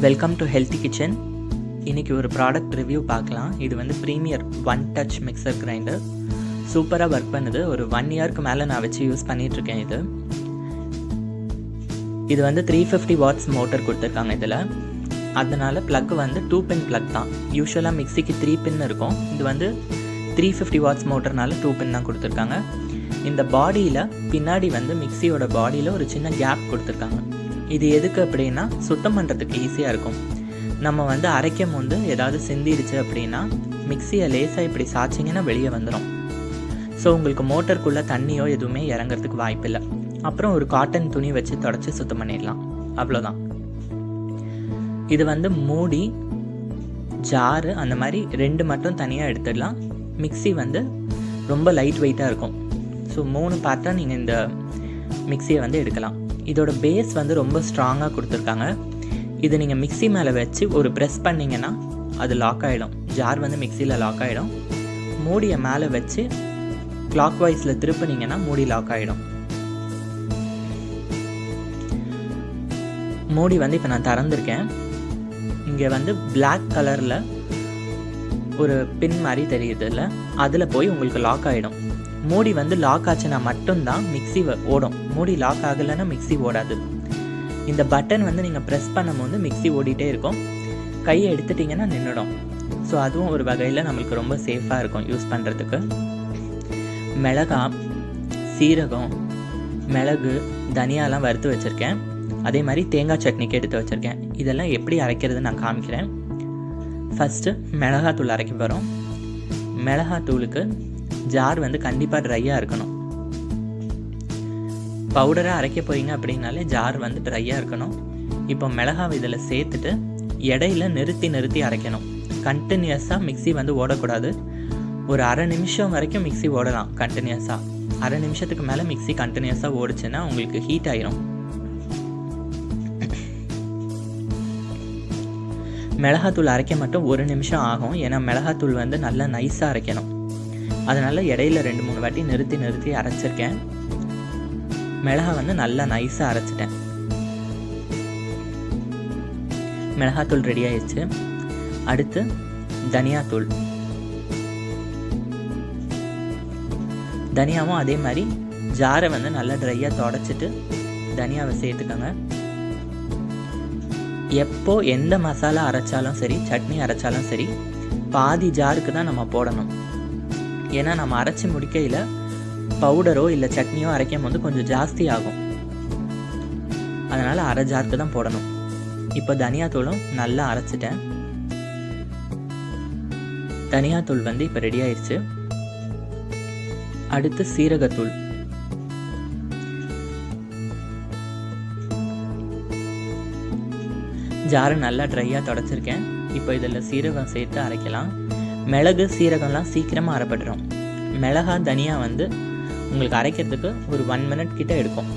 Welcome to healthy kitchen. இன்றைக்கி ஒரு product review பார்க்கலாம். இது வந்து premier one touch mixer grinder. சூப்பராக ஒர்க் பண்ணுது. ஒரு 1 இயர்க்கு மேலே நான் வச்சு யூஸ் பண்ணிகிட்ருக்கேன். இது வந்து 350 வாட்ஸ் மோட்டர் கொடுத்துருக்காங்க இதில். அதனால் ப்ளக் வந்து 2 பின் ப்ளக் தான். யூஸ்வலாக மிக்சிக்கு 3 பின் இருக்கும். இது வந்து 350 வாட்ஸ் மோட்டர்னால 2 பின் தான் கொடுத்துருக்காங்க. இந்த பாடியில் பின்னாடி வந்து மிக்சியோட பாடியில் ஒரு சின்ன கேப் கொடுத்துருக்காங்க. இது எதுக்கு அப்படின்னா சுத்தம் பண்ணுறதுக்கு ஈஸியாக இருக்கும். நம்ம வந்து அரைக்கும் போது ஏதாவது சிந்திடுச்சு அப்படின்னா மிக்சியை லேசாக இப்படி சாய்ச்சிங்கன்னா வெளியே வந்துடும். ஸோ உங்களுக்கு மோட்டருக்குள்ளே தண்ணியோ எதுவுமே இறங்கிறதுக்கு வாய்ப்பில்லை. அப்புறம் ஒரு காட்டன் துணி வச்சு தொடச்சி சுத்தம் பண்ணிடலாம். அவ்வளோதான். இது வந்து மூடி, ஜாரு அந்த மாதிரி 2 மட்டும் தனியாக எடுத்துடலாம். மிக்சி வந்து ரொம்ப லைட் வெயிட்டாக இருக்கும். ஸோ 3 பார்ட்டாக நீங்கள் இந்த மிக்சியை வந்து எடுக்கலாம். இதோட பேஸ் வந்து ரொம்ப ஸ்ட்ராங்காக கொடுத்துருக்காங்க. இது நீங்கள் மிக்சி மேலே வச்சு ஒரு ப்ரெஸ் பண்ணிங்கன்னா அது லாக் ஆகிடும். ஜார் வந்து மிக்சியில் லாக் ஆகிடும். மூடியை மேலே வச்சு கிளாக் வைஸில் திருப்பினீங்கன்னா மூடி லாக் ஆகிடும். மூடி வந்து இப்போ நான் திறந்துருக்கேன். இங்கே வந்து பிளாக் கலரில் ஒரு பின் மாதிரி தெரியுது இல்லை, அதில் போய் உங்களுக்கு லாக் ஆகிடும். மூடி வந்து லாக் ஆச்சுன்னா மட்டும்தான் மிக்சி ஓடும். மூடி லாக் ஆகலைன்னா மிக்சி ஓடாது. இந்த பட்டன் வந்து நீங்கள் ப்ரெஸ் பண்ணும்போது மிக்சி ஓடிட்டே இருக்கும். கையை எடுத்துட்டிங்கன்னா நின்றுடும். ஸோ அதுவும் ஒரு வகையில் நம்மளுக்கு ரொம்ப சேஃபாக இருக்கும் யூஸ் பண்ணுறதுக்கு. மிளகாய், சீரகம், மிளகு, தனியாலாம் வறுத்து வச்சுருக்கேன். அதே மாதிரி தேங்காய் சட்னிக்கு எடுத்து வச்சுருக்கேன். இதெல்லாம் எப்படி அரைக்கிறது நான் காமிக்கிறேன். ஃபஸ்ட்டு மிளகாத்தூள் அரைக்க போகிறோம். மிளகாத்தூளுக்கு ஜார் வந்து கண்டிப்பாக ட்ரையாக இருக்கணும். பவுடராக அரைக்க போகிறீங்க அப்படின்னாலே ஜார் வந்து ட்ரையாக இருக்கணும். இப்போ மிளகாய் இதில் சேர்த்துட்டு இடையில நிறுத்தி அரைக்கணும். கண்டினியூஸாக மிக்சி வந்து ஓடக்கூடாது. ஒரு அரை நிமிஷம் வரைக்கும் மிக்சி ஓடலாம் கண்டினியூஸாக. அரை நிமிஷத்துக்கு மேலே மிக்சி கண்டினியூஸாக ஓடிச்சுன்னா உங்களுக்கு ஹீட் ஆயிரும். மிளகாத்தூள் அரைக்க மட்டும் 1 நிமிஷம் ஆகும். ஏன்னா மிளகாத்தூள் வந்து நல்லா நைஸாக அரைக்கணும். அதனால் இடையில 2-3 வாட்டி நிறுத்தி அரைச்சிருக்கேன். மிளகாய் வந்து நல்லா நைஸாக அரைச்சிட்டேன். மிளகாத்தூள் ரெடி ஆயிடுச்சு. அடுத்து தனியாத்தூள். தனியாவும் அதே மாதிரி ஜாரை வந்து நல்லா ட்ரையாக தொடச்சிட்டு தனியாவை சேர்த்துக்கோங்க. எப்போ எந்த மசாலா அரைச்சாலும் சரி, சட்னி அரைச்சாலும் சரி, பாதி ஜாருக்கு தான் நம்ம போடணும். ஏன்னா நம்ம அரைச்சி முடிக்கையில் பவுடரோ இல்லை சட்னியோ அரைக்கும் போது கொஞ்சம் ஜாஸ்தி ஆகும். அதனால் அரை ஜாருக்கு தான் போடணும். இப்போ தனியாத்தூளும் நல்லா அரைச்சிட்டேன். தனியாத்தூள் வந்து இப்போ ரெடி ஆயிடுச்சு. அடுத்து சீரகத்தூள். ஜாரு நல்லா ட்ரையாக தொடச்சிருக்கேன். இப்போ இதில் சீரகம் சேர்த்து அரைக்கலாம். மிளகு, சீரகம்லாம் சீக்கிரமாக அரைப்பட்டுரும். மிளகாய், தனியாக வந்து உங்களுக்கு அரைக்கிறதுக்கு ஒரு 1 மினிட் கிட்ட எடுக்கும்.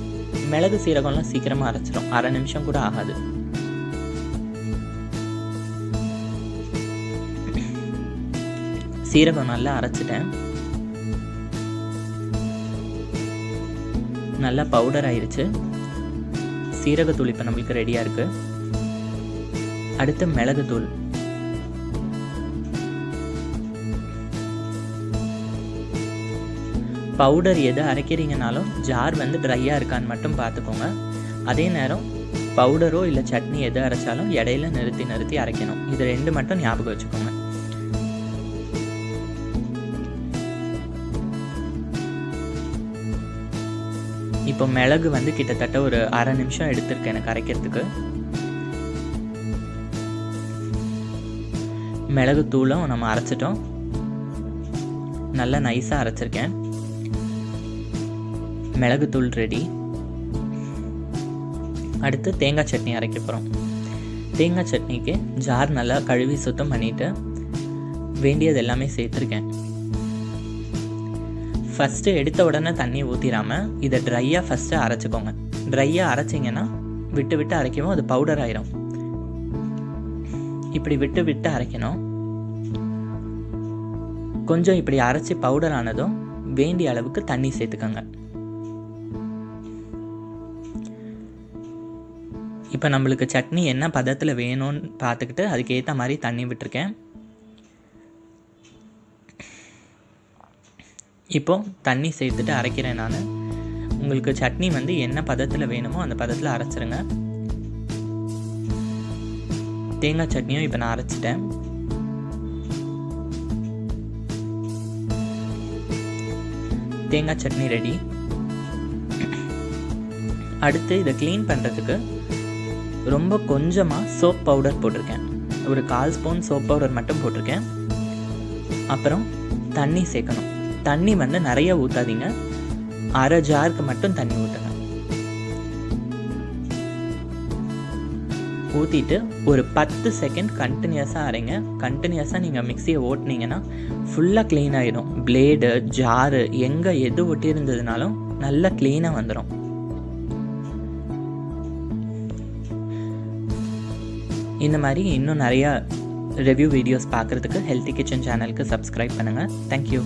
மிளகு, சீரகம்லாம் சீக்கிரமாக அரைச்சிடும். அரை நிமிஷம் கூட ஆகாது. சீரகம் நல்லா அரைச்சிட்டேன். நல்லா பவுடர் ஆயிடுச்சு. சீரகத்தூள் இப்போ நம்மளுக்கு ரெடியாக இருக்குது. அடுத்து மிளகுத்தூள். பவுடர் எது அரைக்கிறீங்கனாலும் ஜார் வந்து ட்ரையாக இருக்கான்னு மட்டும் பார்த்துக்கோங்க. அதே நேரம் பவுடரோ இல்லை சட்னி எது அரைச்சாலும் இடையில நிறுத்தி அரைக்கணும். இது 2 மட்டும் ஞாபகம் வச்சுக்கோங்க. இப்போ மிளகு வந்து கிட்டத்தட்ட ஒரு அரை நிமிஷம் எடுத்திருக்கேன் எனக்கு அரைக்கிறதுக்கு. மிளகு தூளும் நம்ம அரைச்சிட்டோம். நல்லா நைஸாக அரைச்சிருக்கேன். மிளகுத்தூள் ரெடி. அடுத்து தேங்காய் சட்னி அரைக்க போகிறோம். தேங்காய் சட்னிக்கு ஜார் நல்லா கழுவி சுத்தம் பண்ணிவிட்டு வேண்டியது எல்லாமே சேர்த்துருக்கேன். ஃபஸ்ட்டு எடுத்த உடனே தண்ணி ஊற்றிடாமல் இதை ட்ரையாக ஃபஸ்ட்டு அரைச்சிக்கோங்க. ட்ரையாக அரைச்சிங்கன்னா விட்டு அரைக்கவும் அது பவுடர் ஆயிரும். இப்படி விட்டு அரைக்கணும். கொஞ்சம் இப்படி அரைச்சி பவுடர் ஆனதும் வேண்டிய அளவுக்கு தண்ணி சேர்த்துக்கோங்க. இப்போ நம்மளுக்கு சட்னி என்ன பதத்தில் வேணும்னு பார்த்துக்கிட்டு அதுக்கேற்ற மாதிரி தண்ணி விட்டுருக்கேன். இப்போது தண்ணி சேர்த்துட்டு அரைக்கிறேன் நான். உங்களுக்கு சட்னி வந்து என்ன பதத்தில் வேணுமோ அந்த பதத்தில் அரைச்சிருங்க. தேங்காய் சட்னியும் இப்போ நான் அரைச்சிட்டேன். தேங்காய் சட்னி ரெடி. அடுத்து இதை க்ளீன் பண்ணுறதுக்கு ரொம்ப கொஞ்சமாக சோப் பவுடர் போட்டிருக்கேன். ஒரு 1/4 ஸ்பூன் சோப் பவுடர் மட்டும் போட்டிருக்கேன். அப்புறம் தண்ணி சேர்க்கணும். தண்ணி வந்து நிறைய ஊற்றாதீங்க, 1/2 ஜாருக்கு மட்டும் தண்ணி ஊற்றுங்க. ஊற்றிட்டு ஒரு 10 செகண்ட் கண்டினியூஸாக அரைங்க. கண்டினியூஸாக நீங்கள் மிக்சியை ஓட்டினீங்கன்னா ஃபுல்லாக க்ளீன் ஆகிடும். பிளேடு, ஜாரு எங்கே எது ஒட்டி இருந்ததுனாலும் நல்லா க்ளீனாக வந்துடும். இந்த மாதிரி இன்னும் நிறையா ரிவ்யூ வீடியோஸ் பார்க்குறதுக்கு ஹெல்த்தி கிச்சன் சேனலுக்கு சப்ஸ்கிரைப் பண்ணுங்கள். தேங்க்யூ.